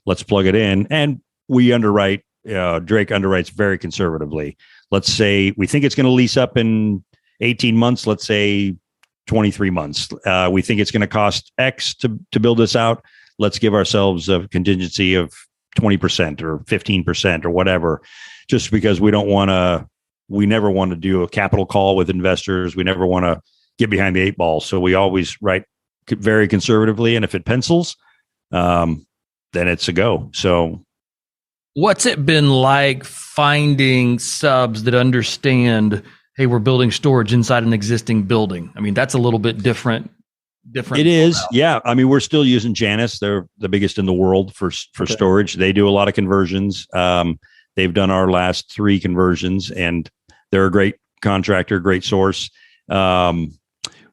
let's plug it in. And we underwrite, Drake underwrites very conservatively. Let's say we think it's going to lease up in 18 months, let's say 23 months. We think it's going to cost X to build this out. Let's give ourselves a contingency of 20% or 15% or whatever, just because we never want to do a capital call with investors. We never want to get behind the 8 ball. So we always write very conservatively. And if it pencils, then it's a go. So what's it been like finding subs that understand, hey, we're building storage inside an existing building? I mean, that's a little bit different. It is. Yeah. I mean, we're still using Janus. They're the biggest in the world for storage. They do a lot of conversions. They've done our last 3 conversions, and they're a great contractor, great source.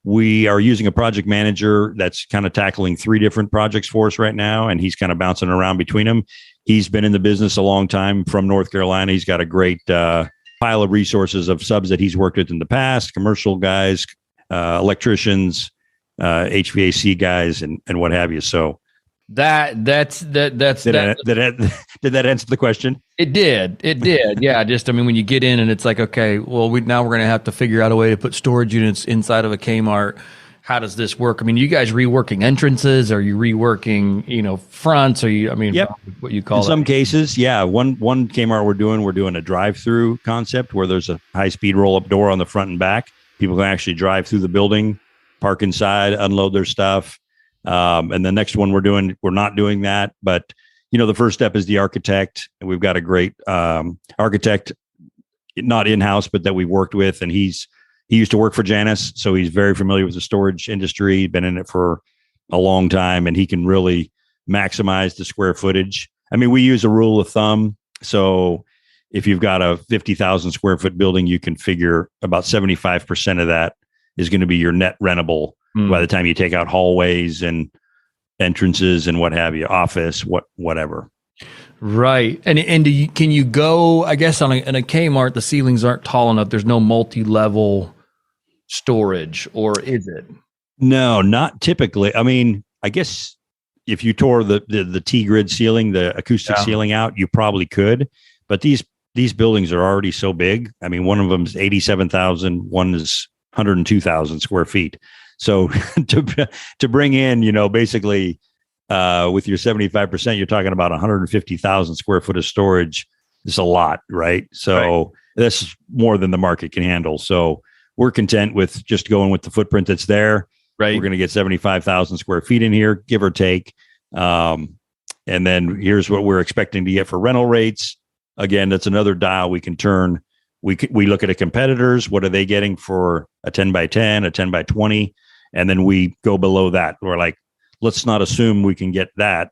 We are using a project manager that's kind of tackling 3 different projects for us right now, and he's kind of bouncing around between them. He's been in the business a long time from North Carolina. He's got a great pile of resources of subs that he's worked with in the past, commercial guys, electricians, HVAC guys, and what have you. So did that answer the question? It did. Yeah. Just, I mean, when you get in and it's like, okay, well, now we're going to have to figure out a way to put storage units inside of a Kmart. How does this work? I mean, you guys reworking entrances? Are you reworking, fronts? Are you, yep. What you call it? In some cases, yeah. One Kmart we're doing a drive-through concept where there's a high-speed roll-up door on the front and back. People can actually drive through the building, park inside, unload their stuff. And the next one we're not doing that, but the first step is the architect, and we've got a great architect, not in-house, but that we worked with, and he used to work for Janus, so he's very familiar with the storage industry, been in it for a long time, and he can really maximize the square footage. I mean, we use a rule of thumb, so if you've got a 50,000 square foot building, you can figure about 75% of that is going to be your net rentable by the time you take out hallways and entrances and what have you, office, whatever. Right. And can you go, I guess in a Kmart, the ceilings aren't tall enough. There's no multi-level storage, or is it? No, not typically. I mean, I guess if you tore the T-grid ceiling, the acoustic ceiling out, you probably could, but these buildings are already so big. I mean, one of them is 87,000, one is 102,000 square feet. So to bring in, basically with your 75%, you're talking about 150,000 square foot of storage. It's a lot, right? So that's more than the market can handle. So we're content with just going with the footprint that's there. Right. We're going to get 75,000 square feet in here, give or take. And then here's what we're expecting to get for rental rates. Again, that's another dial we can turn. We look at a competitors. What are they getting for a 10 by 10, a 10 by 20? And then we go below that. We're like, let's not assume we can get that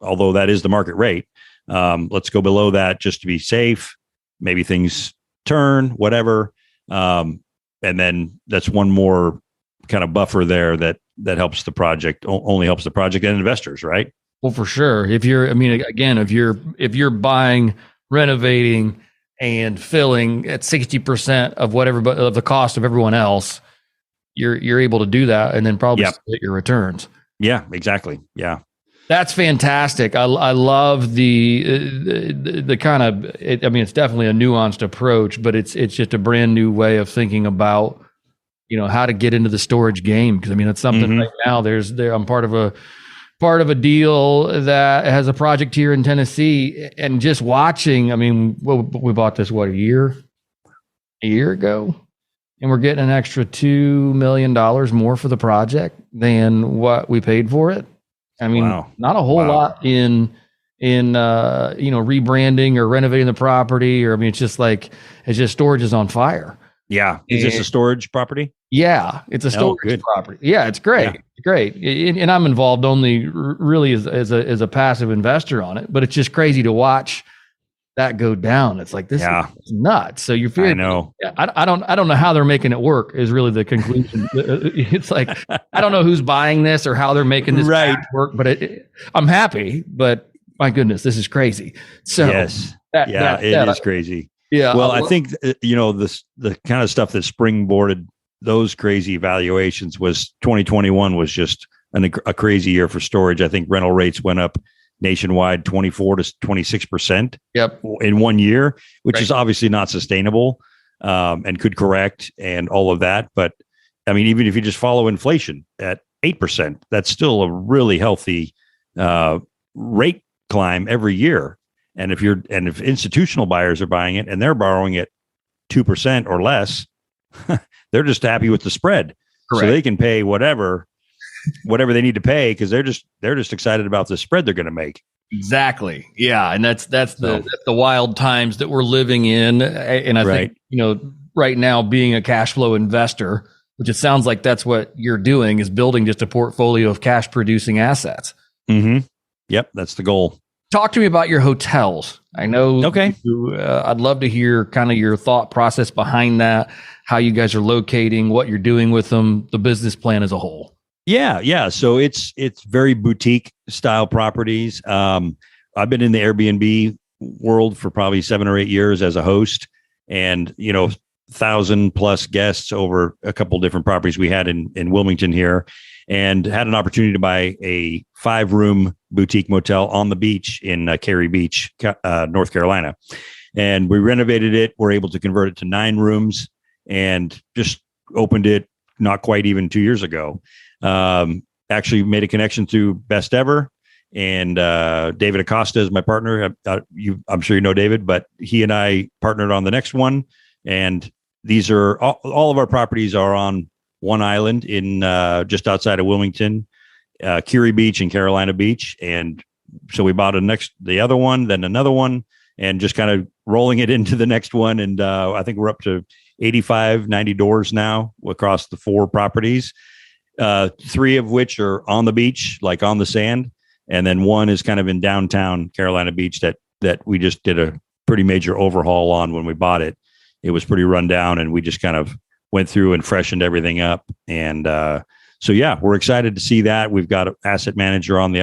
although that is the market rate. Let's go below that just to be safe. Maybe things turn, whatever. And then that's one more kind of buffer there that helps the project, only helps the project and investors, right? Well, for sure. If you're buying, renovating, and filling at 60% of of the cost of everyone else, you're able to do that, and then probably split your returns. Yeah, exactly. Yeah, that's fantastic. I love the kind of. It's definitely a nuanced approach, but it's just a brand new way of thinking about how to get into the storage game. Because it's something right now. I'm part of a deal that has a project here in Tennessee, and just watching. We bought this a year ago. And we're getting an extra $2 million more for the project than what we paid for it. Not a whole lot in rebranding or renovating the property, or it's just storage is on fire. Yeah. Is this a storage property? Yeah, it's a storage property. Yeah, it's great. Yeah. It's great. And I'm involved only really as a passive investor on it, but it's just crazy to watch that go down. It's like, this is nuts. So you're feeling, I know. I don't know how they're making it work is really the conclusion. It's like, I don't know who's buying this or how they're making this work, but I'm happy, but my goodness, this is crazy. So yes, it is crazy. Yeah. Well, I think, the kind of stuff that springboarded those crazy valuations was 2021 was just a crazy year for storage. I think rental rates went up nationwide 24 to 26%. Yep. In 1 year, which Right. is obviously not sustainable, and could correct and all of that. But I mean, even if you just follow inflation at 8%, that's still a really healthy rate climb every year. And if institutional buyers are buying it and they're borrowing at 2% or less, they're just happy with the spread. Correct. So they can pay whatever they need to pay because they're just excited about the spread they're going to make. Exactly. Yeah, and that's the wild times that we're living in. And I think, right now, being a cash flow investor, which it sounds like that's what you're doing, is building just a portfolio of cash producing assets. Mm-hmm. Yep, that's the goal. Talk to me about your hotels. I know. Okay. I'd love to hear kind of your thought process behind that, how you guys are locating, what you're doing with them, the business plan as a whole. Yeah. So it's very boutique style properties. I've been in the Airbnb world for probably 7 or 8 years as a host, and 1,000+ guests over a couple different properties we had in Wilmington here, and had an opportunity to buy a 5-room boutique motel on the beach in Cary Beach, North Carolina. And we renovated it. We're able to convert it to 9 rooms and just opened it not quite even 2 years ago. Actually made a connection through Best Ever, and David Acosta is my partner. I'm sure you know David, but he and I partnered on the next one. And these are all of our properties are on one island in just outside of Wilmington, Cary Beach and Carolina Beach. And so we bought the other one, then another one, and just kind of rolling it into the next one. And I think we're up to 85, 90 doors now across the 4 properties. 3 of which are on the beach, like on the sand. And then 1 is kind of in downtown Carolina Beach that we just did a pretty major overhaul on when we bought it. It was pretty run down, and we just kind of went through and freshened everything up. And so, yeah, we're excited to see that. We've got an asset manager on the